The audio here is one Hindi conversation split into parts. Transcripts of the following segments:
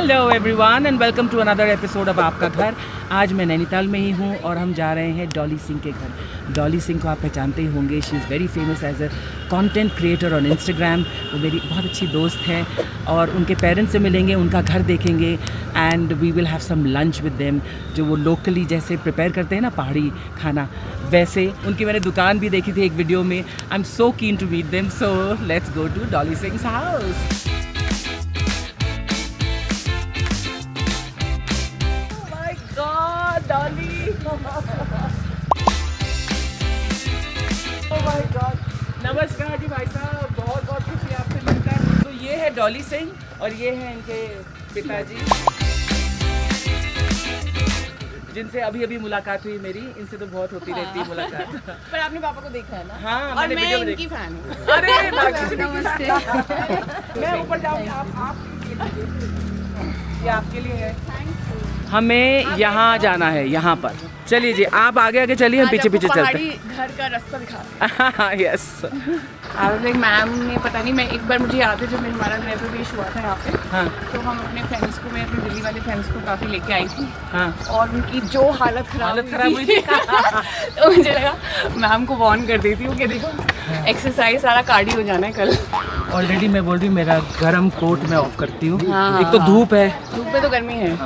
Hello everyone and welcome to another episode of आपका घर। आज मैं नैनीताल में ही हूँ और हम जा रहे हैं डॉली सिंह के घर। डॉली सिंह को आप पहचानते ही होंगे, she is very famous as a content creator on Instagram. वो मेरी बहुत अच्छी दोस्त है और उनके पेरेंट्स से मिलेंगे, उनका घर देखेंगे and we will have some lunch with them, जो वो लोकली जैसे प्रिपेयर करते हैं ना पहाड़ी खाना, वैसे उनकी मैंने दुकान भी देखी थी एक वीडियो में। आई am so keen to meet them, so let's go to Dolly Singh's house. Dolly, oh my god, नमस्कार जी भाई साहब, बहुत बहुत खुशी आपसे मिलकर। तो ये है डॉली सिंह और ये है इनके पिताजी, जिनसे अभी अभी मुलाकात हुई मेरी। इनसे तो बहुत होती रहती है मुलाकात। पर आपने पापा को देखा है ना? हाँ, और मैं इनकी फैन हूँ। अरे नमस्ते। मैं ऊपर जाऊँगी, आप ये आपके लिए है। हमें यहाँ जाना है, यहाँ पर। चलिए जी, आप आगे आगे चलिए, हम पीछे पीछे चलते हैं। घर का रास्ता दिखा। यस। मैम ने पता नहीं, मैं एक बार मुझे याद है जब हमारा गृह प्रवेश हुआ था यहाँ पे, हाँ तो हम अपने फ्रेंड्स को, मैं अपने दिल्ली वाले फ्रेंड्स को काफ़ी लेके आई थी। हाँ। और उनकी जो हालत खराब हुई थी तो मुझे लगा मैम को वार्न कर देती हूँ कि देखो एक्सरसाइज सारा कार्डियो हो जाना है कल। ऑलरेडी मैं बोल रही हूँ, मेरा गर्म कोट मैं ऑफ करती हूँ। हाँ, एक तो धूप है, धूप में तो गर्मी है।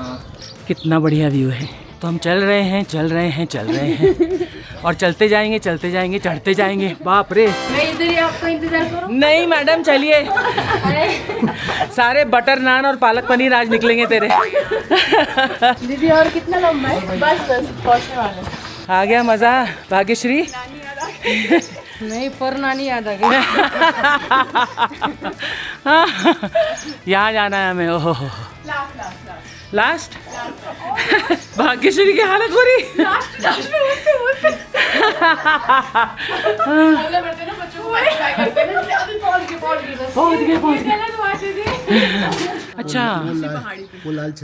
कितना बढ़िया व्यू है। तो हम चल रहे हैं, चल रहे हैं, चल रहे हैं और चलते जाएंगे, चलते जाएंगे, चढ़ते जाएंगे। बाप रे, मैं इधर ही आपका इंतजार करूं? नहीं मैडम चलिए, सारे बटर नान और पालक पनीर आज निकलेंगे तेरे। दीदी और कितना लंबा है? बस बस पहुंचने वाले। आ गया मजा भाग्यश्री? नहीं, पर नानी याद आ गई। यहाँ जाना है हमें। ओहो लास्ट भाग्यश्री की हालत बुरी। पहुंच गए।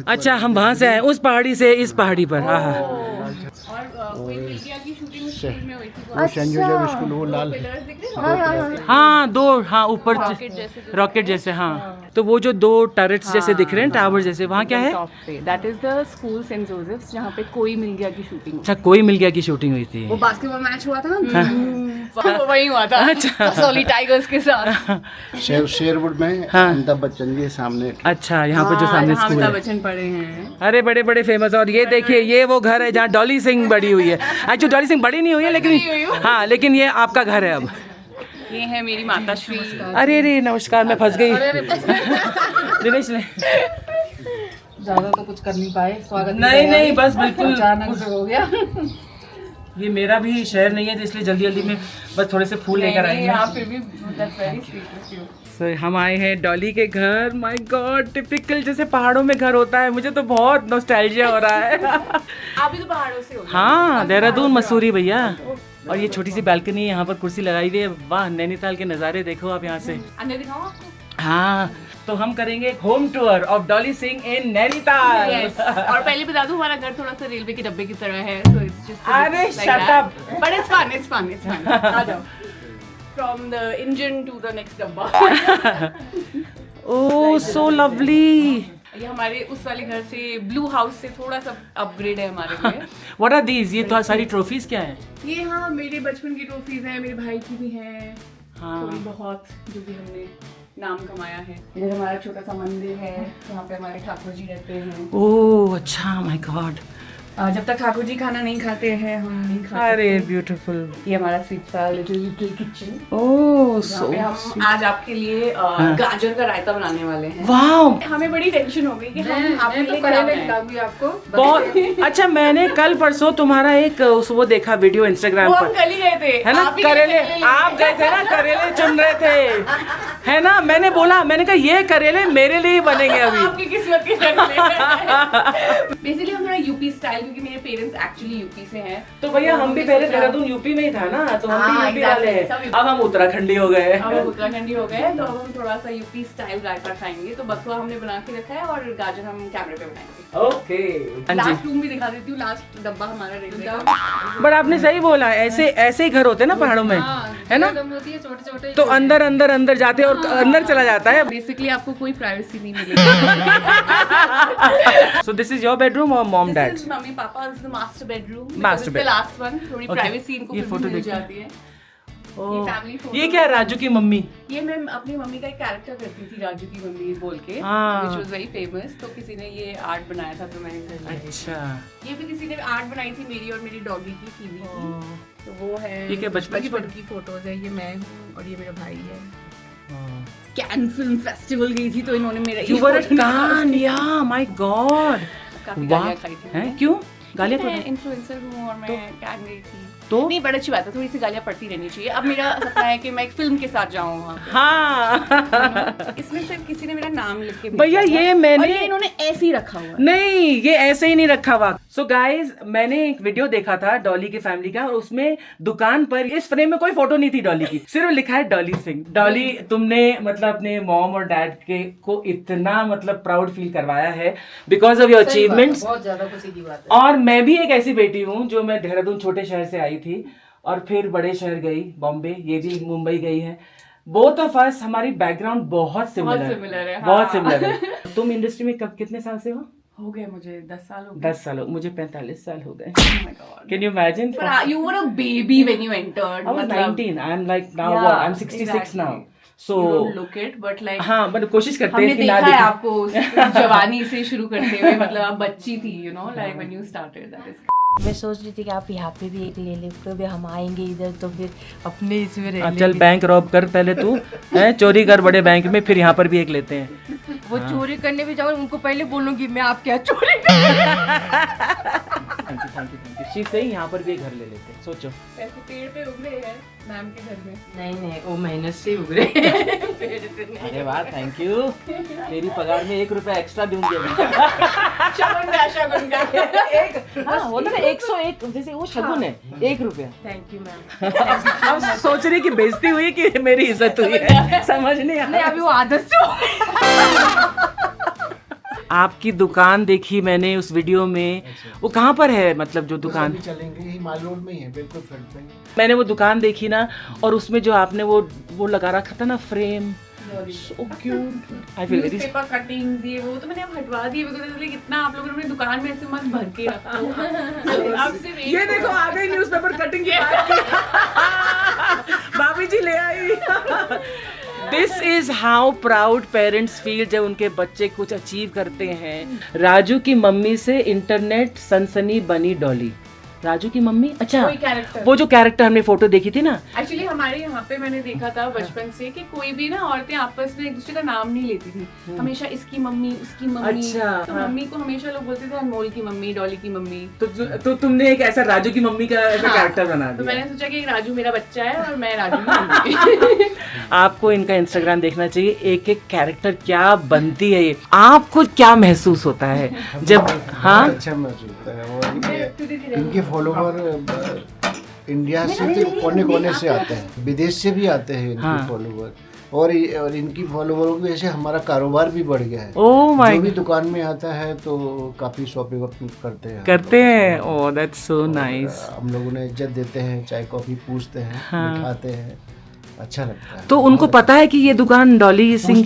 अच्छा हम वहाँ से आए, उस पहाड़ी से इस पहाड़ी पर। हाँ दो, हाँ ऊपर रॉकेट जैसे, हाँ। तो वो जो दो टर्रेट्स जैसे दिख रहे हैं, टावर जैसे, वहाँ क्या है? That is the school Saint Joseph's, जहाँ पे कोई मिल गया की शूटिंग। अच्छा, कोई मिल गया की शूटिंग हुई थी। वो बास्केटबॉल मैच हुआ था ना, वो वही हुआ था। अच्छा, सोली टाइगर्स के साथ। शेरवुड में अमिताभ बच्चन जी सामने। अच्छा, यहाँ पे जो सामने स्कूल है, अमिताभ बच्चन पढ़े हैं। अरे बड़े बड़े फेमस। और ये देखिए, ये वो घर है जहाँ डॉली सिंह बड़ी हुई है। एक्चुअली डॉली सिंह बड़ी नहीं हुई है, लेकिन हाँ, लेकिन ये आपका घर है अब। ये है मेरी माता श्री। अरे रे नमस्कार, मैं फंस गई। दिनेश ने ज्यादा तो कुछ कर नहीं पाए, स्वागत नहीं बस बिल्कुल अचानक से हो गया। ये मेरा भी शहर नहीं है, तो इसलिए जल्दी जल्दी में बस थोड़े से फूल लेकर आए हैं। फिर भी that's very sweet of you. So, हम आए हैं डॉली के घर। माय गॉड, टिपिकल जैसे पहाड़ों में घर होता है। मुझे तो बहुत नॉस्टैल्जिया हो रहा है। आप भी तो पहाड़ों से हो? हाँ, देहरादून मसूरी भैया। और ये छोटी सी बालकनी है, यहाँ पर कुर्सी लगाई हुई है। वाह, नैनीताल के नज़ारे देखो आप यहाँ से। अंदर दिखाऊं आपको? हाँ, तो हम करेंगे home tour of Dolly Singh in Nainital. Yes. और पहले बता दूं, हमारा घर थोड़ा सा रेलवे के डब्बे की तरह है, so it's just अरे shut up. But it's fun. आ जाओ। From the engine to the next डब्बा। ओह सो लवली। ये हमारे उस वाले घर से, ब्लू हाउस से थोड़ा सा अपग्रेड है हमारे लिए। What are these? ये तो सारी ट्रॉफीज क्या है? ये हाँ, मेरे बचपन की ट्रॉफीज हैं, मेरे भाई की भी हैं। हाँ। थोड़ी बहुत जो भी हमने नाम कमाया है। इधर हमारा छोटा सा मंदिर है, यहाँ पे हमारे ठाकुर जी रहते हैं। ओह अच्छा, माय गॉड। जब तक ठाकुर जी खाना नहीं खाते हैं, हम नहीं खाते। अरे ब्यूटीफुल। ये हमारा स्वीट सा लिटिल किचन। ओह सो हम आज आपके लिए गाजर का रायता बनाने वाले हैं। वाओ, हमें बड़ी टेंशन हो गई कि हम आपके लिए क्या बनाएं। आपको बहुत अच्छा। मैंने कल परसों तुम्हारा एक वो देखा वीडियो इंस्टाग्राम वो पर, हम कल ही गए थे, है ना? करेले आप गए थे ना, करेले चुन रहे थे, है ना? मैंने बोला, मैंने कहा ये करेले मेरे लिए बनेंगे अभी। आपकी किस्मत के बेसिकली हम थोड़ा यूपी स्टाइल, क्योंकि मेरे पेरेंट्स एक्चुअली यूपी से हैं। तो भैया हम भी पहले देहरादून यूपी में ही था ना, तो हम भी यूपी वाले हैं। अब हम उत्तराखंडी हो गए। अब हम उत्तराखंडी हो गए, तो अब हम थोड़ा सा यूपी स्टाइल रायता खाएंगे। तो बथुआ हमने बना के रखा है और गाजर हम कैमरे पे बनाएंगे। ओके, लास्ट रूम भी दिखा देती हूँ, लास्ट डब्बा हमारा रेलवे का। बट आपने सही बोला, ऐसे ही घर होते हैं ना पहाड़ों में, है ना? छोटे छोटे तो अंदर जाते और अंदर चला जाता है। बेसिकली आपको कोई प्राइवेसी नहीं मिलेगी। So this is your bedroom or mom dad? This is mummy papa. This is the master bedroom. Master This is the last one. थोड़ी Okay. privacy इनको ये फिर photo भी मिल देखते हैं। जाती है। ओह, ये family photo ये क्या है राजू की मम्मी? ये मैं अपनी मम्मी का एक कैरेक्टर करती थी राजू की मम्मी बोल के, हाँ। which was very famous। तो किसी ने ये आर्ट बनाया था तो मैंने घर लिया। अच्छा। ये भी किसी ने आर्ट बनाई थी मेरी और मेरी डॉगी की फीवी की। तो वो है ये क्या बचपन की की फोटोज है। ये मैं हूँ और ये मेरा भाई है। कैन फिल्म फेस्टिवल गई थी तो इन्होंने मेरा You were at Cannes, yeah, my God. काफी वाह, गालियाँ खाई थी। हैं क्यों? गालियाँ मैं क्यों? इन्फ्लुएंसर हूँ और मैं कैन गई थी। तो? नहीं, बड़ी अच्छी बात है, थोड़ी सी गालियाँ पड़ती रहनी चाहिए। अब मेरा सपना है कि मैं एक फिल्म के साथ जाऊँ वहाँ पे। हाँ। इसमें सिर्फ किसी ने मेरा नाम लिख के भैया, भेजा ये था। मैंने- और ये इन्होंने ऐसे ही रखा हुआ है। नहीं, ये ऐसे ही नहीं रखा हुआ। सो गाइज, मैंने एक वीडियो देखा था डॉली की फैमिली का और उसमें दुकान पर इस फ्रेम में कोई फोटो नहीं थी डॉली की, सिर्फ लिखा है डॉली सिंह। डॉली, तुमने मतलब अपने मॉम और डैड के को इतना मतलब प्राउड फील करवाया है बिकॉज ऑफ योर अचीवमेंट्स। बहुत ज्यादा खुशी की बात है। और मैं भी एक ऐसी बेटी हूँ जो मैं देहरादून छोटे शहर से आई थी और फिर बड़े शहर गई, बॉम्बे, ये भी मुंबई गई है। बोथ ऑफ अस, हमारी बैकग्राउंड बहुत सिमिलर है, बहुत हाँ। सिमिलर है। तुम इंडस्ट्री में कब कितने साल से हो? हो गए मुझे 10 साल हो गए। 10 साल हो, मुझे 45 साल हो गए। Oh my God. Can you imagine? But you were a baby when you entered. I was 19. I'm like now Yeah, what? I'm 66 exactly. now. So You don't look it, but like हाँ, but कोशिश करते हमने हैं कि ना देखा है दिखे। आपको उस जवानी से शुरू करते हुए, मतलब आप बच्ची थी, you know, like when you started. That is मैं सोच रही थी कि आप यहाँ पे भी एक ले ले, कभी हम आएंगे इधर तो फिर अपने इसमें रह चल बैंक रॉब कर पहले तू, है चोरी कर बड़े बैंक में, फिर यहाँ पर भी एक लेते हैं। वो चोरी करने भी जाऊँ उनको पहले बोलूंगी मैं आप क्या चोरी thank you thank you. She सही, यहाँ पर भी एक घर ले लेते हैं, सोचो। ऐसे पेड़ पे उगले हैं मैम के घर में। नहीं वो मेहनत से उगरे। अरे वाह, थैंक यू। तेरी पगार में 1 रुपया एक्स्ट्रा दूंगी अभी। शगुन का। एक हाँ होता ना 101, जैसे वो शगुन है 1 रुपया। Thank you ma'am. अब सोच रही कि बेइज्जती हुई कि मेरी इज्जत हुई है, समझ नहीं आ नहीं अभी वो आदत से आपकी दुकान देखी मैंने उस वीडियो में, वो कहाँ पर है मतलब जो दुकान? अभी चलेंगे, ही माल रोड में ही है, बिल्कुल फ्रंट पे। मैंने वो दुकान देखी ना, और उसमें जो आपने वो लगा रखा था ना frame, so cute. I feel very newspaper cuttings ये वो तो मैंने अब हटवा दिए बिकॉज़ इतना आप लोगों ने अपनी दुकान में ऐसे मत भर के रखो। आप सिर्फ ये देखो आ गई न्यूज़पेपर कटिंग की भाभी जी ले आई। This is how proud parents feel जब उनके बच्चे कुछ अचीव करते हैं। राजू की मम्मी से इंटरनेट सनसनी बनी डॉली। राजू की मम्मी, अच्छा कोई कैरेक्टर, वो जो कैरेक्टर हमने फोटो देखी थी ना, एक्चुअली हमारे यहाँ पे मैंने देखा था बचपन से कि कोई भी ना औरतें आपस में एक दूसरे का नाम नहीं लेती थी, हमेशा इसकी मम्मी उसकी मम्मी। अच्छा, तो हाँ। मम्मी को हमेशा लोग बोलते थे अनमोल की मम्मी, डॉली की मम्मी। तो तुमने एक ऐसा राजू की मम्मी का ऐसा हाँ, कैरेक्टर बना तो दिया। मैंने सोचा कि राजू मेरा बच्चा है और मैं राजू की मम्मी। आपको इनका इंस्टाग्राम देखना चाहिए, एक एक कैरेक्टर क्या बनती है ये। आपको क्या महसूस होता है जब हाँ बहुत अच्छा महसूस होता है। और इनके फॉलोवर इंडिया से तो कोने कोने से आते हैं, विदेश से भी आते हैं इनके हाँ। फॉलोवर। और इनकी फॉलोवरों की वजह से हमारा कारोबार भी बढ़ गया है। ओह माय जो भी दुकान में आता है तो काफी शॉपिंग करते हैं। Oh that's so nice. हम लोगों ने इज्जत देते हैं, चाय कॉफी पूछते हैं, हाँ। बिठाते हैं, अच्छा लगता है। तो उनको पता है कि ये दुकान डॉली सिंह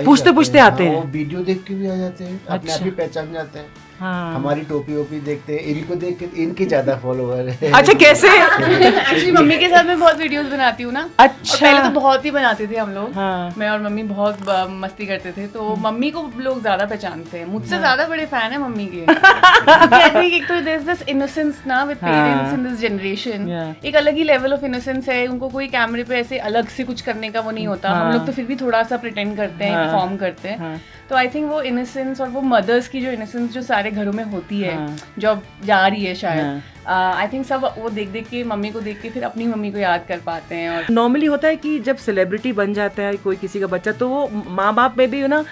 पूछते पूछते आते हैं। वो वीडियो देख के भी आ जाते हैं, अपने आप ही पहचान जाते हैं। हाँ। हमारी टोपी वोपी देखते हैं, इनको देख के इनके ज्यादा फॉलोवर है। अच्छा कैसे? एक्चुअली मम्मी के साथ मैं बहुत वीडियोस बनाती हूँ ना। अच्छा। और पहले तो बहुत ही बनाते थे हम लोग। हाँ। मैं और मम्मी बहुत मस्ती करते थे, तो मम्मी को लोग ज्यादा पहचानते हैं, मुझसे ज्यादा बड़े फैन है मम्मी के। I think एक तो there's this innocence ना with parents in this generation। Yeah. एक अलग ही लेवल ऑफ इनोसेंस है, उनको कोई कैमरे पे ऐसे अलग से कुछ करने का वो नहीं होता। हम लोग तो फिर भी थोड़ा सा प्रिटेंड करते हैं, परफॉर्म करते हैं। तो आई थिंक वो इनोसेंस और वो मदर्स की जो इनोसेंस जो सारे घरों में होती है, जो अब जा रही है शायद, आई थिंक सब वो देख देख के, मम्मी को देख के फिर अपनी मम्मी को याद कर पाते हैं। और नॉर्मली होता है कि जब सेलिब्रिटी बन जाता है कोई किसी का बच्चा, तो वो माँ बाप में भी ना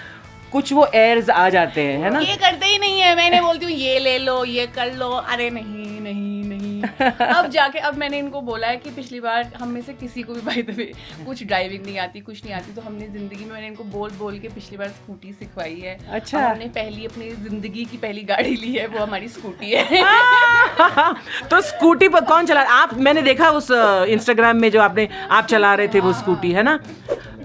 कुछ वो एयर्स आ जाते हैं, है ना? ये करते ही नहीं है। मैंने बोलती हूँ ये ले लो, ये कर लो, अरे नहीं नहीं नहीं। अब जाके अब मैंने इनको बोला है कि पिछली बार हम में से किसी को भी भाई दबे कुछ ड्राइविंग नहीं आती, कुछ नहीं आती, तो हमने जिंदगी में, मैंने इनको बोल बोल के पिछली बार स्कूटी सिखवाई है। अच्छा। अब हमने पहली अपनी जिंदगी की पहली गाड़ी ली है, वो हमारी स्कूटी है। तो स्कूटी पर कौन चला? आप, मैंने देखा उस इंस्टाग्राम में जो आप चला रहे थे वो स्कूटी, है ना?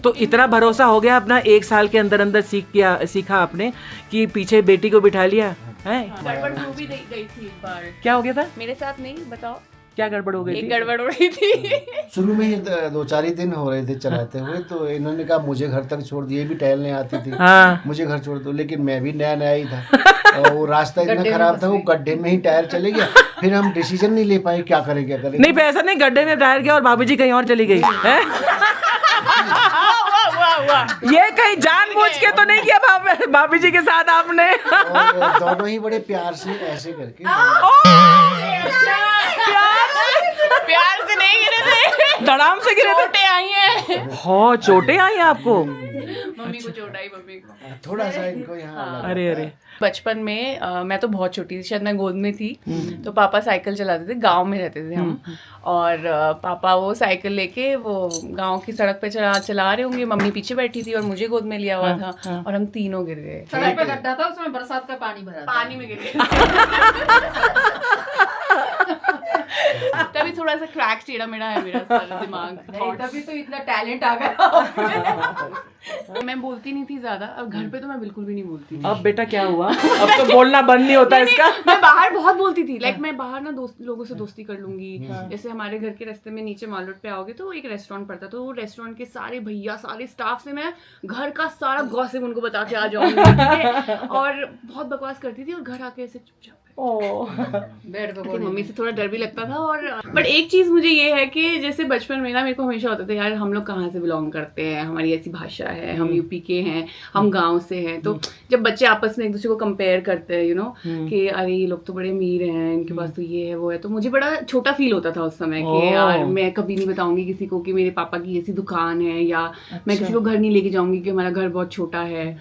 तो इतना भरोसा हो गया अपना 1 साल के अंदर अंदर सीखा आपने कि पीछे बेटी को बिठा लिया है। गड़बड़ हो भी गई थी एक बार। क्या हो गया था? मेरे साथ नहीं, बताओ क्या गड़बड़ हो गई थी? एक गड़बड़ हो रही थी। शुरू में ही 2-4 ही दिन हो रहे थे चलाते हुए, तो इन्होंने कहा मुझे घर तक छोड़ दिए, भी टहलने आती थी। हाँ। मुझे घर छोड़ दो, लेकिन मैं भी नया नया ही था और वो रास्ता इतना खराब था, वो गड्ढे में ही टायर चले गया। फिर हम डिसीजन नहीं ले पाए क्या करें। नहीं ऐसा नहीं, गड्ढे में टायर गया और भाभी जी कहीं और चली गई है। ये कहीं जानबूझ के तो नहीं किया भाभी जी के साथ आपने? और दोनों ही बड़े प्यार से ऐसे करके प्यार से नहीं गिरे थे, धड़ाम से गिरे थे। चोटें आई हैं। हाँ, चोटें आई आपको? मम्मी को चोट आई, मम्मी को थोड़ा सा इनको यहाँ लगा। अरे बचपन में मैं तो बहुत छोटी थी, शायद मैं गोद में थी, तो पापा साइकिल चलाते थे, गांव में रहते थे हम, और पापा वो साइकिल लेके वो गांव की सड़क पे चला रहे होंगे, मम्मी पीछे बैठी थी और मुझे गोद में लिया हुआ था और हम तीनों गिर गए। सड़क पे गड्ढा था, उसमें बरसात का पानी भरा था। पानी में गिर गए। तभी थोड़ा सा क्रैक टेढ़ा मेढ़ा है मेरा सारा दिमाग। तभी तो इतना टैलेंट आ गया। मैं बोलती नहीं थी ज्यादा, अब घर पे तो मैं बिल्कुल भी नहीं बोलती थी। अब बेटा क्या हुआ? अब तो बोलना बंद नहीं होता इसका। मैं बाहर बहुत बोलती थी, लाइक मैं बाहर ना लोगों से दोस्ती कर लूंगी। जैसे हमारे घर के रास्ते में नीचे माल रोड पे आओगे तो एक रेस्टोरेंट पड़ता, तो वो रेस्टोरेंट के सारे भैया सारे स्टाफ से मैं घर का सारा गॉसिप उनको बता के आ जाऊंगी और बहुत बकवास करती थी और घर आके ऐसे चुपचाप बेड पे मम्मी से थोड़ा डर भी लगता था। और बट एक चीज मुझे ये है कि जैसे बचपन में ना मेरे को हमेशा होता था यार हम लोग कहाँ से बिलोंग करते हैं, हमारी ऐसी भाषा है, हम यूपी के हैं, हम गांव से हैं। तो जब बच्चे आपस में एक दूसरे को कंपेयर करते हैं, यू नो, कि अरे ये लोग तो बड़े अमीर हैं, इनके पास तो ये है वो है, तो मुझे बड़ा छोटा फील होता था उस समय कि यार मैं कभी नहीं बताऊंगी किसी को कि मेरे पापा की ऐसी दुकान है, या मैं किसी को घर नहीं लेके जाऊंगी कि हमारा घर बहुत छोटा है।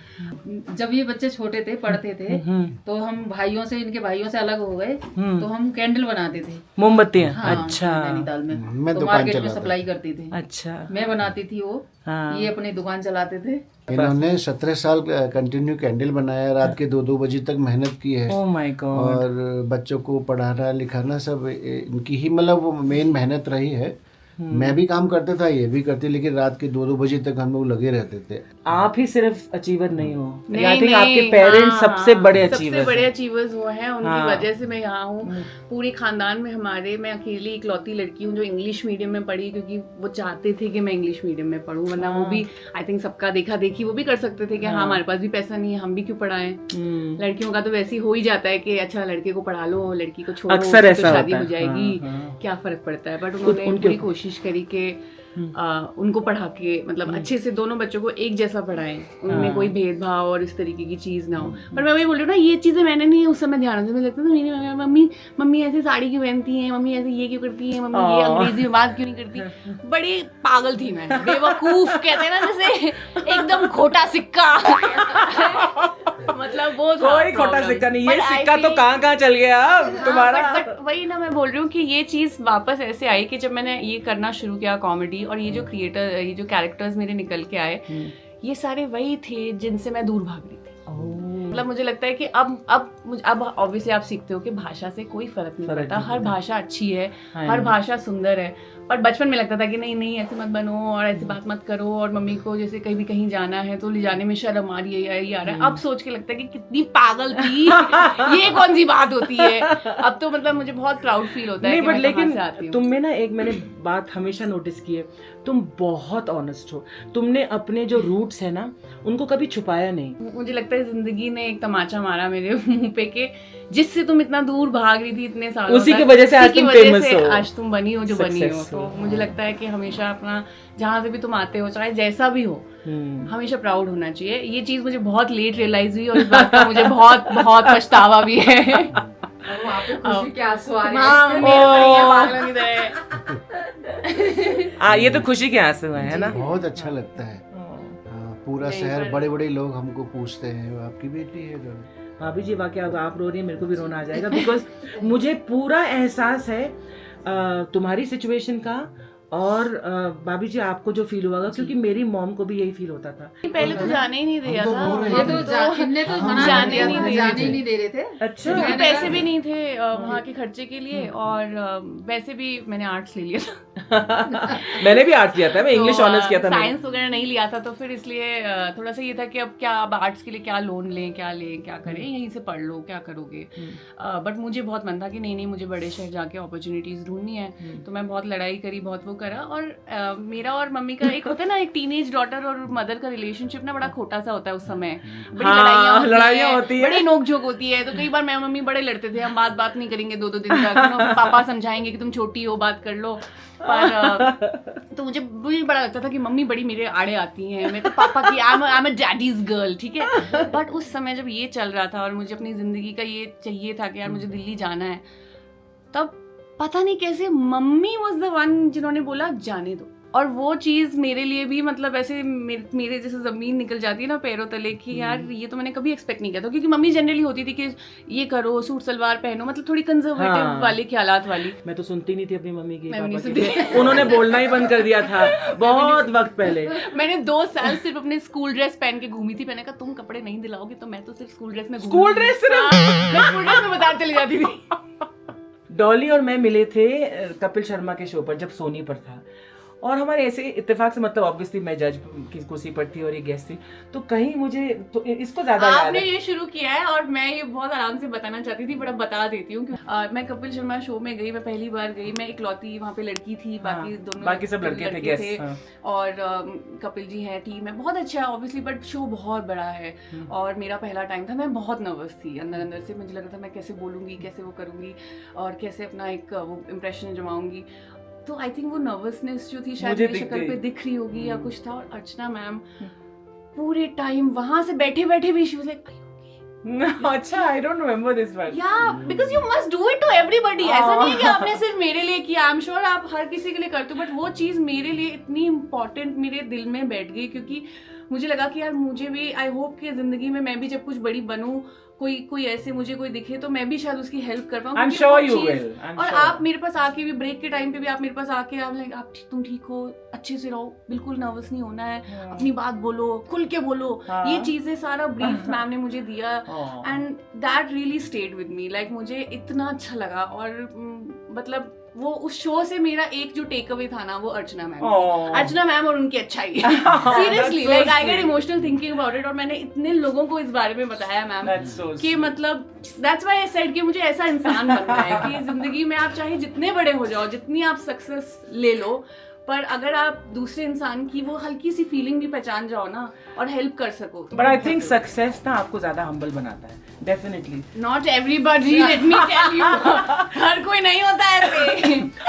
जब ये बच्चे छोटे थे, पढ़ते थे, तो हम भाइयों से, इनके भाइयों से अलग हो गए, तो हम कैंडल बनाते थे, मोमबत्तियाँ। हाँ, अच्छा, नैनीताल में मैं तो दुकान मार्केट में चलाता सप्लाई करती थी। अच्छा, मैं बनाती थी वो, हाँ। ये अपनी दुकान चलाते थे। इन्होंने 17 साल कंटिन्यू कैंडल बनाया, रात के 2-2 बजे तक मेहनत की है। ओह माय गॉड। और बच्चों को पढ़ाना लिखाना सब इनकी ही मतलब वो मेन मेहनत रही है। मैं भी काम करता था, ये भी करती, लेकिन रात के 2-2 बजे तक हम लोग लगे रहते थे। आप ही सिर्फ अचीवर नहीं हो, नहीं, आई थिंक नहीं, आपके पेरेंट्स सबसे बड़े सबसे अचीवर्स बड़े हैं। अचीवर्स वो हैं, उनकी वजह से मैं यहाँ हूँ। पूरे खानदान में हमारे, मैं अकेली इकलौती लड़की हूँ जो इंग्लिश मीडियम में पढ़ी, क्योंकि वो चाहते थे कि मैं इंग्लिश मीडियम में पढूं, वरना वो भी आई थिंक सबका देखा देखी वो भी कर सकते थे कि हाँ हमारे पास भी पैसा नहीं है, हम भी क्यों पढ़ाएं। लड़कियों का तो वैसे ही हो ही जाता है कि अच्छा लड़के को पढ़ा लो, लड़की को छोड़ो, अक्सर ऐसा तो शादी होता हो है। जाएगी, क्या फर्क पड़ता है। बट उन्होंने पूरी कोशिश करी कि उनको पढ़ा के मतलब अच्छे से दोनों बच्चों को एक जैसा पढ़ाएं, उनमें कोई भेदभाव और इस तरीके की चीज ना हो। पर मैं वही बोल रही हूँ ना, ये चीजें मैंने नहीं उस समय ध्यान से, मुझे लगता था मेरी मम्मी ऐसे साड़ी क्यों पहनती है, मम्मी ऐसे ये क्यों करती है, मम्मी ये अंग्रेजी में बात क्यों नहीं करती। बड़ी पागल थी मैं, बेवकूफ कहते हैं ना, जैसे एकदम खोटा सिक्का। मतलब वो कोई खोटा सिक्का नहीं, ये सिक्का तो कहाँ चल गया तुम्हारा। वही ना मैं बोल रही हूँ कि ये चीज वापस ऐसे आई कि जब मैंने ये करना शुरू किया कॉमेडी, और ये जो कैरेक्टर्स मेरे निकल के आए, ये सारे वही थे जिनसे मैं दूर भाग रही थी। मतलब मुझे लगता है कि अब ऑब्वियसली आप सीखते हो कि भाषा से कोई फर्क नहीं पड़ता, हर भाषा अच्छी है, हर भाषा सुंदर है। पर बचपन में लगता था कि नहीं ऐसे मत बनो और ऐसे बात मत करो, और मम्मी को जैसे कहीं जाना है तो ले जाने में शर्म आ रही है, ये आ रहा है। अब सोच के लगता है कि कितनी पागल थी, ये कौन सी बात होती है। अब तो मतलब मुझे बहुत प्राउड फील होता है। नहीं, बट लेकिन तुम में ना एक मैंने बात हमेशा नोटिस की है, तुम बहुत ऑनेस्ट हो। तुमने अपने जो रूट्स है ना उनको कभी छुपाया नहीं। मुझे लगता है जिंदगी ने एक तमाचा मारा मेरे मुंह पे के जिससे तुम इतना दूर भाग रही थी इतने सालों, उसी की वजह से आज तुम फेमस हो, आज तुम बनी हो जो बनी हो। तो मुझे लगता है कि हमेशा अपना जहाँ से भी तुम आते हो, चाहे जैसा भी हो, हमेशा प्राउड होना चाहिए। ये चीज मुझे बहुत लेट रियलाइज हुई और इस बात का मुझे बहुत बहुत पछतावा भी है। खुशी के आंसू आ रहे हैं। ये तो खुशी के आंसू है ना। बहुत अच्छा लगता है। पूरा शहर, बड़े बड़े लोग हमको पूछते हैं आपकी बेटी है। भाभी जी वाकई आप रो रही हैं, मेरे को भी रोना आ जाएगा, बिकॉज मुझे पूरा एहसास है तुम्हारी सिचुएशन का, और भाभी जी आपको जो फील हुआ, क्योंकि मेरी मॉम को भी यही फील होता था। पहले तो जाने ही नहीं दिया था, जाने ही नहीं दे रहे थे। अच्छा, पैसे भी नहीं थे वहाँ के खर्चे के लिए, और वैसे भी मैंने आर्ट्स ले लिया था। मैंने भी आर्ट किया था, मैं इंग्लिश ऑनर्स किया था। साइंस वगैरह नहीं लिया था, तो फिर इसलिए थोड़ा सा ये था कि अब क्या, अब आर्ट्स के लिए क्या लोन लें, क्या करें, यहीं से पढ़ लो, क्या करोगे। बट मुझे बहुत मन था कि नहीं मुझे बड़े शहर जाके अपॉर्चुनिटीज ढूंढनी है। तो मैं बहुत लड़ाई करी, बहुत वो करा। और मेरा और मम्मी का एक होता है ना, एक टीनेज डॉटर और मदर का रिलेशनशिप ना बड़ा खोटा सा होता है उस समय। बड़ी लड़ाइयाँ होती है, बड़ी नोकझोंक होती है। तो कई बार मैं और मम्मी बड़े लड़ते थे, हम बात नहीं करेंगे 2-2 दिन तक। पापा समझाएंगे कि तुम छोटी हो, बात कर लो। पर तो मुझे बड़ा लगता था कि मम्मी बड़ी मेरे आड़े आती हैं, मैं तो पापा की I am a daddies girl, ठीक है। बट उस समय जब ये चल रहा था और मुझे अपनी जिंदगी का ये चाहिए था कि यार मुझे दिल्ली जाना है, तब पता नहीं कैसे मम्मी वाज द वन जिन्होंने बोला जाने दो। और वो चीज़ मेरे लिए भी मतलब ऐसे मेरे जैसे ज़मीन निकल जाती है ना पैरों तले की, यार ये तो मैंने कभी एक्सपेक्ट नहीं किया था। क्योंकि मम्मी जनरली होती थी कि ये करो, सूट सलवार पहनो, मतलब थोड़ी कंजर्वेटिव वाले ख्यालात वाली। मैं तो सुनती नहीं थी अपनी मम्मी की, मैं नहीं पापा सुनती की। उन्होंने बोलना ही बंद कर दिया था बहुत वक्त पहले। मैंने 2 साल सिर्फ अपने स्कूल ड्रेस पहन के घूमी थी। मैंने कहा तुम कपड़े नहीं दिलाओगे तो मैं तो सिर्फ स्कूल ड्रेस में मैं स्कूल ड्रेस में बाजार चली जाती थी। डॉली और मैं मिले थे कपिल शर्मा के शो पर, जब सोनी पर था। और हमारे ऐसे इत्तेफाक से, मतलब ऑब्वियसली मैं जज की कुर्सी पर थी और ये गेस्ट थी, तो कहीं मुझे तो इसको ज्यादा याद है। आपने ये शुरू किया है और मैं ये बहुत आराम से बताना चाहती थी, बट अब बता देती हूँ। मैं कपिल शर्मा शो में गई, मैं पहली बार गई, मैं इकलौती वहाँ पे लड़की थी, बाकी सब लड़के थे गेस्ट। और कपिल जी हैं, टीम है, बहुत अच्छा है ऑब्वियसली, बट शो बहुत बड़ा है। और मेरा पहला टाइम था, मैं बहुत नर्वस थी अंदर से। मुझे लग रहा था मैं कैसे बोलूँगी, कैसे वो करूँगी और कैसे अपना एक वो इम्प्रेशन जमाऊँगी। तो आई थिंक वो नर्वसनेस जो थी शायद मेरी शक्ल पे दिख रही होगी या कुछ था। और अर्चना मैम पूरे टाइम वहां से बैठे भी शी वाज लाइक अच्छा, I don't remember this one. Yeah because you must do it to everybody. ऐसा नहीं है कि आपने सिर्फ मेरे लिए किया, आई एम श्योर आप हर किसी के लिए करते हो, बट वो चीज मेरे लिए इतनी इम्पोर्टेंट मेरे दिल में बैठ गई। क्योंकि मुझे लगा कि यार मुझे भी, आई होप कि जिंदगी में मैं भी जब कुछ बड़ी बनूं, कोई ऐसे मुझे कोई दिखे तो मैं भी शायद उसकी हेल्प कर पाऊँ। I'm sure you will. और आप मेरे पास आके भी, ब्रेक के टाइम पे भी आप मेरे पास आके आप तुम ठीक हो, अच्छे से रहो, बिल्कुल नर्वस नहीं होना है, अपनी बात बोलो, खुल के बोलो, ये चीजें सारा ब्रीफ मैम ने मुझे दिया। And that really stayed with me. Like मुझे इतना अच्छा लगा। और मतलब वो उस शो से मेरा एक जो टेक अवे था ना, वो अर्चना मैम और उनकी अच्छाई। Seriously, like I get emotional thinking about it. और मैंने इतने लोगों को इस बारे में बताया मैम कि मतलब दैट्स व्हाई आई सेड कि मुझे ऐसा इंसान बनना है कि जिंदगी में आप चाहे जितने बड़े हो जाओ, जितनी आप सक्सेस ले लो, पर अगर आप दूसरे इंसान की वो हल्की सी फीलिंग भी पहचान जाओ ना और हेल्प कर सको। बट आई थिंक सक्सेस ना आपको ज्यादा हम्बल बनाता है, definitely. Not everybody, let me tell you, हर कोई नहीं होता है।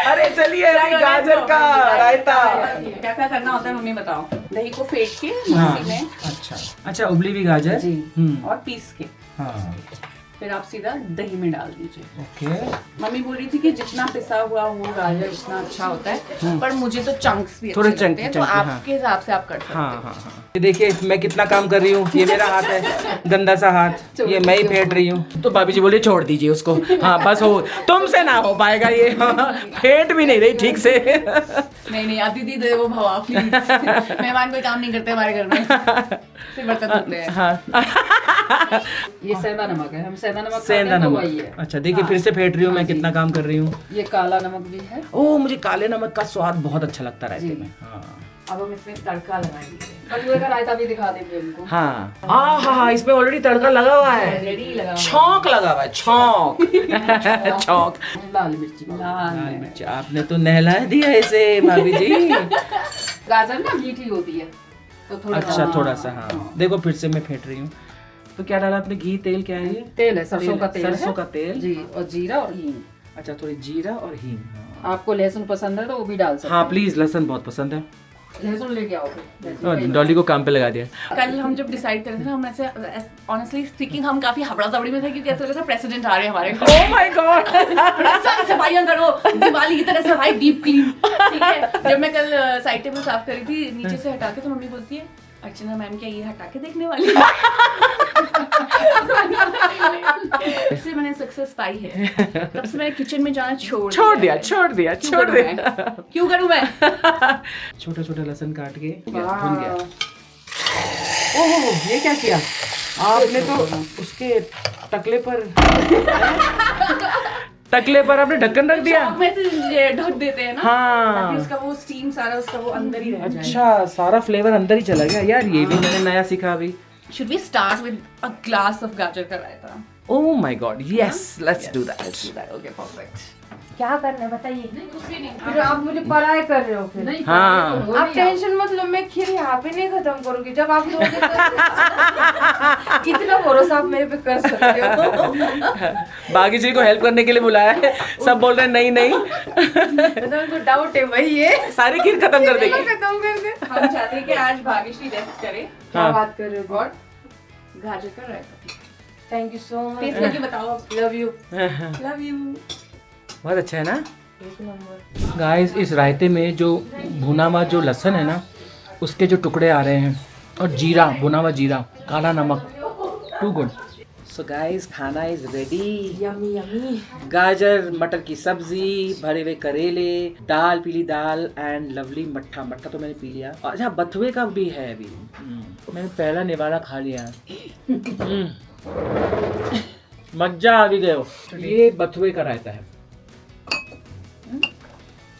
अरे चलिए, गाजर का रायता क्या क्या करना होता है मम्मी बताओ। दही को फेंट के मिक्सी में, अच्छा उबली हुई गाजर जी, और पीस के, हाँ, फिर आप सीधा दही में डाल दीजिए। ओके। मम्मी बोल रही थी कि जितना पिसा हुआ हो गाजर उतना अच्छा होता है, पर मुझे तो चंक्स भी थोड़े अच्छे लगते हैं, तो आपके हिसाब से आप कर सकते हैं। हाँ। ये देखिए मैं कितना काम कर रही हूँ, ये मेरा हाथ है, गंदा सा हाथ, ये मैं ही फेंट रही हूँ। तो भाभी जी बोले छोड़ दीजिए उसको, हाँ बस हो, तुमसे ना हो पाएगा ये, फेंट भी नहीं रही ठीक से। नहीं आती थी दे वो भवा, प्लीज। मेहमान कोई काम नहीं करते हमारे घर में, सिर्फ बर्तन धोते हैं। हाँ। ये सेंधा नमक है, हम सेंधा नमक सेंधा खाते हैं, तो नमक, वही है। अच्छा देखिए फिर से फेंट रही हूँ मैं, कितना काम कर रही हूँ। ये काला नमक भी है। ओह, मुझे काले नमक का स्वाद बहुत अच्छा लगता है रायते में। हाँ। अब हम इसमें तड़का लगाएंगे। बटुए का रायता भी दिखा देंगे उनको। हाँ हाँ, इसमें ऑलरेडी तड़का लगा हुआ है, रेडी लगा, छौंक लगा हुआ है, छौंक। छौंक, लाल मिर्ची, लाल मिर्च। आपने तो नहला दिया इसे भाभी जी। गाजर ना मीठी होती है तो थोड़ा, अच्छा थोड़ा सा, हाँ। देखो फिर से मैं फेंट रही हूँ। तो क्या डाला आपने? घी, तेल, क्या है ये? तेल है, सरसों का तेल है। सरसों का तेल जी, और जीरा और हींग। अच्छा, थोड़ी जीरा और हींग। आपको लहसुन पसंद है तो वो भी डाल सकते हाँ प्लीज, लहसुन बहुत पसंद है। लहसुन लेके आओ। डॉली को काम पे लगा दिया। कल हम जब डिसाइड कर रहे थे ना, हम ऐसे ऑनेस्टली स्पीकिंग हम काफी हबड़ा तबड़ी में थे, क्योंकि ऐसा लगा था प्रेसिडेंट आ रहे हैं हमारे। ओह माय गॉड, सफाइयां करो, दिवाली की तरह सफाई, डीप क्लीन, ठीक है। जब मैं कल साइड टेबल साफ करी थी नीचे से हटा के, तो मम्मी बोलती है अर्चना मैम क्या ये हटा के देखने वाली है? इससे मैंने सक्सेस पाई है, तब से मैंने किचन में जाना छोड़ दिया। क्यों करूं मैं? छोटा छोटा लहसुन काट के भून गया। ओह, ये क्या किया आपने? तो उसके टकले पर तकले पर आपने ढक्कन रख दिया। चॉक में से ढक देते हैं ना, हाँ। ताकि उसका वो स्टीम सारा उसका वो अंदर ही रह जाए। अच्छा, सारा फ्लेवर अंदर ही चला गया यार, ये भी मैंने नया सीखा अभी। Should we start with a glass of गाजर का रायता? Oh my god, yes, let's do that. Okay, perfect. क्या करना है बताइए। फिर आप मुझे पढ़ाई कर रहे हो फिर। नहीं, हाँ। आप टेंशन मत लो, मैं खीर यहाँ पे नहीं खत्म करूंगी, जब आप लोग इतना भरोसा आप मेरे पे कर सकते हो। बागी जी को हेल्प करने के लिए बुलाया है, सब बोल रहे हैं नहीं नहीं। मतलब उनको डाउट है वही है, सारी खीर खत्म कर देगी। खत्म कर दे। हम चाहते हैं कि आज भाग्यश्री रेस्ट करे क्या हाँ। बात कर रहे हो। और गाजर का raita. Thank you so taste much, करके बताओ। Love you. Love you. बहुत अच्छा है ना एक नंबर। गाइस। इस रायते में जो भुना हुआ जो लहसुन है ना, उसके जो टुकड़े आ रहे हैं, और जीरा, भुना हुआ जीरा, काला नमक, टू गुड। सो गाइस, खाना इज रेडी। Yummy yummy. गाजर मटर की सब्जी, भरे हुए करेले, दाल, पीली दाल एंड लवली मट्ठा। मट्ठा तो मैंने पी लिया। अच्छा, बथुए का भी है अभी। मैंने पहला निवाला खा लिया। मज्जा आ भी गयो। ये बथुए का रायता है,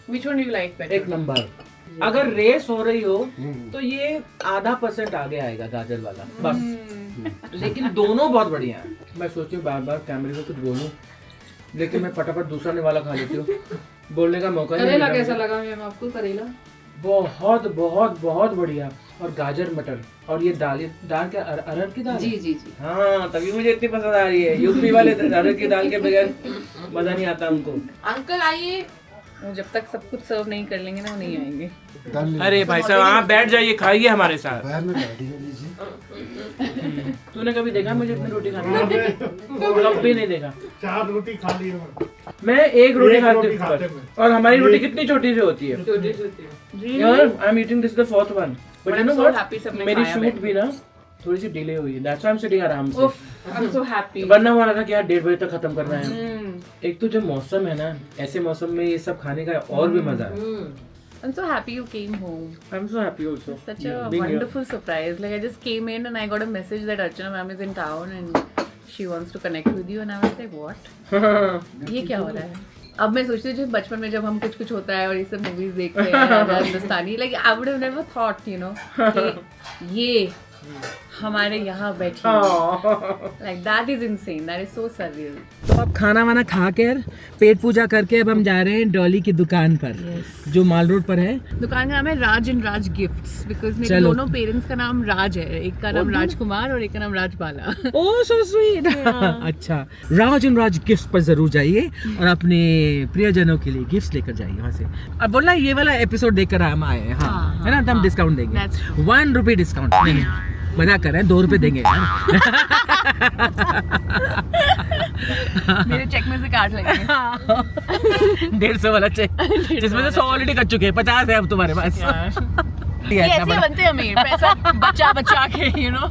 Which one do you like better? एक नंबर। अगर रेस हो रही हो तो ये ½ % आगे आएगा गाजर वाला, बस। लेकिन दोनों बहुत बढ़िया है। मैं सोचती हूँ बार बार कैमरे में कुछ बोलूं, लेकिन मैं फटाफट दूसरा निवाला खा लेती हूँ, बोलने का मौका ही नहीं करेला मिलता कैसा मुझे। लगा मैम आपको? करेला बहुत बहुत बहुत बढ़िया। और गाजर मटर, और ये दाल क्या अरहर की दाल है? जी जी जी। हाँ, तभी मुझे इतनी पसंद आ रही है। यूपी वाले अरहर की दाल के बगैर मजा नहीं आता उनको। अंकल आइए। वो जब तक सब कुछ सर्व नहीं कर लेंगे ना, वो नहीं आएंगे। अरे भाई साहब, आप बैठ जाइए, खाइए हमारे साथ। बाहर में गाड़ी कर लीजिए। तूने कभी देखा मुझे इतनी रोटी खाने? कभी नहीं देखा। 4 रोटी खा ली मैं। मैं एक रोटी एक रोटी खाती खाते हूँ, मैं। और हमारी रोटी कितनी छोटी सी होती है। यार, I am eating this the 4th one, but But you I'm no so what, happy सबने मेरी खाया शूट बैठ भी ना थोड़ी सी डिले हुई, that's why I am sitting आराम से। I'm so happy. वरना हो रहा था कि यार 1:30 बजे तक खत्म करना है। एक तो जो मौसम है ना, ऐसे मौसम में ये सब खाने का और भी मजा है। I'm so happy you came home. I'm so happy also. Such a being here. wonderful surprise. Like I just came in and I got a message that Archana ma'am is in town and she wants to connect with you and I was like, what? ये क्या हो रहा है? अब मैं सोचती हूँ जब बचपन में जब हम कुछ होता है और ये सब मूवीज देखते हैं Raja Hindustani, like I would have never thought, you know, कि ये हमारे यहाँ बैठी like that is insane, that is so surreal. तो अब खाना वाना खा कर, पेट पूजा करके अब हम जा रहे हैं डॉली की दुकान पर, जो माल रोड पर है। दुकान का नाम है राज एंड राज गिफ्ट्स, बिकॉज मेरे चलो। दोनों पेरेंट्स का नाम राज है, एक का नाम राजकुमार और एक का नाम राजबाला। ओह सो स्वीट। अच्छा, राज एंड राज गिफ्ट्स पर जरूर जाइए और अपने प्रियजनों के लिए गिफ्ट्स लेकर जाइए वहाँ से। अब बोलना ये वाला एपिसोड देखकर हम आए हैं, हाँ, है ना, तो हम डिस्काउंट देंगे। That's 1 रुपये डिस्काउंट नहीं, मजा कर रहे हैं, 2 रुपये देंगे यार। मेरे चेक में से काट लेंगे। 150 वाला चेक, जिसमें से 100 ऑलरेडी कट चुके हैं, 50 है अब तुम्हारे पास। ऐसे बनते हैं अमीर, पैसा बचा बचा के, यू नो,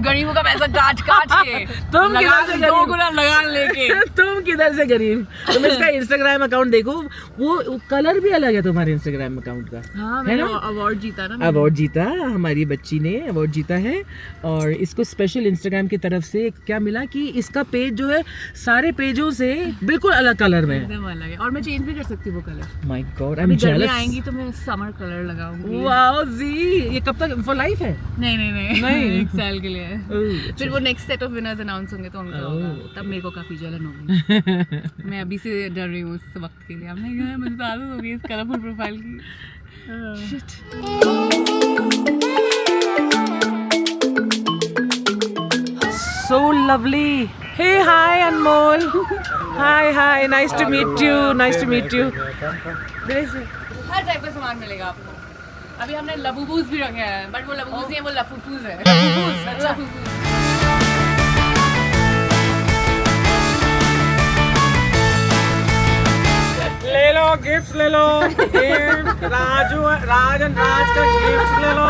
गरीबों का पैसा काट काट के तुम लगा किधर से 2 गरीब? गुना लगा लेके। तुम किधर से गरीब? तुम इसका इंस्टाग्राम अकाउंट देखो, वो कलर भी अलग है तुम्हारे इंस्टाग्राम अकाउंट का। हाँ, है मैंने ना? अवार्ड जीता ना। अवार्ड जीता, हमारी बच्ची ने अवार्ड जीता है, और इसको स्पेशल इंस्टाग्राम की तरफ से क्या मिला कि इसका पेज जो है सारे पेजों से बिल्कुल अलग कलर में है। एकदम अलग है, और मैं चेंज भी कर सकती हूँ वो colour. My God, I am अभी गर्मी जेलस। आएंगी तो मैं समर कलर लगाऊंगी। वाओ जी, ये कब तक फॉर लाइफ है? नहीं नहीं नहीं नहीं। एक साल के लिए है। ओह, फिर वो next set of winners announce होंगे तो उनका होगा, तब मेरे को काफी जलन होगी। मैं अभी से डर रही हूँ उस वक्त के लिए। अब नहीं, मुझे तो आदत हो गई इस कलरफुल प्रोफाइल की। Shit. So lovely. Hey, hi Anmol. Hi, nice to meet you. Nice to meet you. Her type का सामान मिलेगा आपको। अभी हमने लबूबूज भी रखे हैं, बट वो लबूबूज नहीं है, वो लफूफूज है। लफूफूज। ले लो गिफ्ट, ले लो गिफ्ट, राज एंड राज का गिफ्ट ले लो।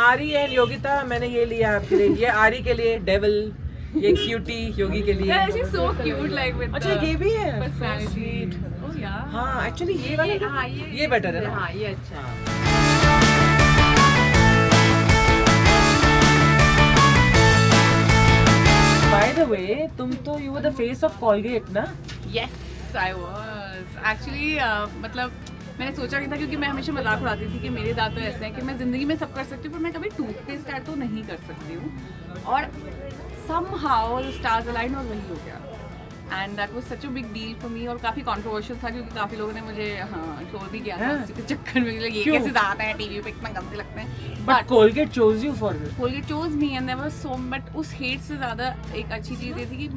आरी एंड योगिता, मैंने ये लिया आपके लिए, ये आरी के लिए डेविल, ये क्यूटी योगी के लिए। Yeah, she's so cute, like with अच्छा, the ये भी है personality. Oh yeah. हाँ, एक्चुअली ये वाला हाँ, ये बेटर है ना। हाँ, ये अच्छा है। बाय द वे, तुम तो you were the face of Colgate ना? यस आई वाज एक्चुअली मतलब मैंने सोचा नहीं था, क्योंकि मैं हमेशा मजाक उड़ाती थी कि मेरे दांत तो ऐसे हैं कि मैं ज़िंदगी में सब कर सकती हूँ पर मैं कभी टूथपेस्ट ऐड तो नहीं कर सकती हूँ, और somehow the stars aligned और वही हो गया, and that was such a big deal for me, और काफ़ी कंट्रोवर्शियल था क्योंकि काफ़ी लोगों ने मुझे ट्रोल भी किया था इसी के चक्कर में, ये क्यों? कैसे दांत हैं टीवी पे इतना गंदे लगते हैं, but Colgate chose you for this. Colgate chose me and there was so, but उस हेट से ज़्यादा एक अच्छी चीज़ ये थी कि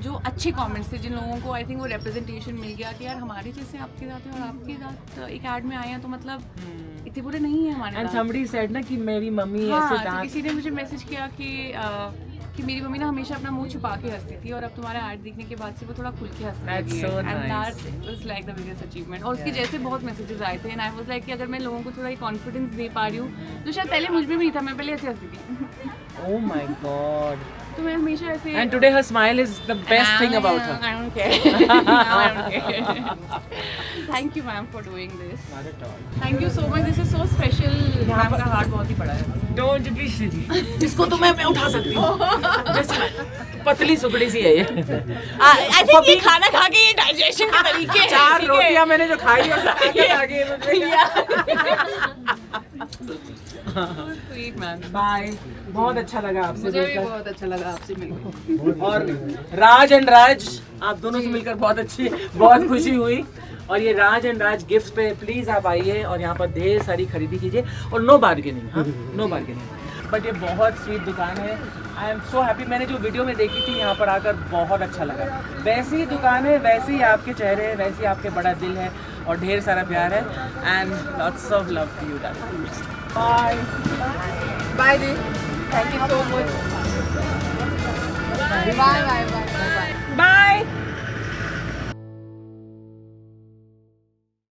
जो अच्छे कमेंट्स थे, जिन लोगों को आई थिंक वो रिप्रेजेंटेशन मिल गया कि यार हमारे जैसे आपके दांत हैं और आपके दांत एक ऐड में आए हैं, तो मतलब इतने बुरे नहीं है हमारे एंड दांत। समबडी सेड ना कि मेरी मम्मी हाँ, ऐसे तो दांत। किसी ने मुझे मैसेज किया कि मेरी मम्मी ना हमेशा अपना मुंह छुपा के हंसती थी और अब तुम्हारा ऐड देखने के बाद से वो थोड़ा खुल के हंसने That's लगी so है, and nice. That was like the biggest achievement. और उसके जैसे बहुत मैसेजेस आए थे एंड आई वाज लाइक कि अगर मैं लोगों को थोड़ा कॉन्फिडेंस दे पा रही हूँ, जो शायद पहले मुझ में भी नहीं था, मैं पहले ऐसे हंसती थी Oh my god. तो मैं हमेशा ऐसे And today her smile is the best thing about her. I don't care. I don't care. Thank you ma'am for doing this. Not at all. Thank you so much. This is so special. Ma'am का हार्ट बहुत ही बड़ा है। Don't be silly. इसको तो मैं उठा सकती हूँ। जैसे पतली सुकड़ी सी है ये। I think ये खाना खा के ये डाइजेशन के तरीके हैं। चार रोटियां मैंने जो खाई है उससे आगे मुझे। Sweet man. बाय। बहुत अच्छा लगा आपसे मुझे भी मिलकर। बहुत अच्छा लगा आपसे मिलकर। और राज एंड राज आप दोनों से मिलकर बहुत खुशी हुई। और ये राज एंड राज गिफ्ट्स पे प्लीज आप आइए और यहाँ पर ढेर सारी खरीदी कीजिए और नो बार्गेनिंग। हाँ, नो बार्गेनिंग। बट ये बहुत स्वीट दुकान है। आई एम सो हैप्पी। मैंने जो वीडियो में देखी थी यहाँ पर आकर बहुत अच्छा लगा। वैसी ही दुकान है, वैसे ही आपके चेहरे है, वैसे ही आपके बड़ा दिल है और ढेर सारा प्यार है। And lots of love to you guys. Bye Bye, Di. Thank you so much. Bye, bye, bye, bye, bye.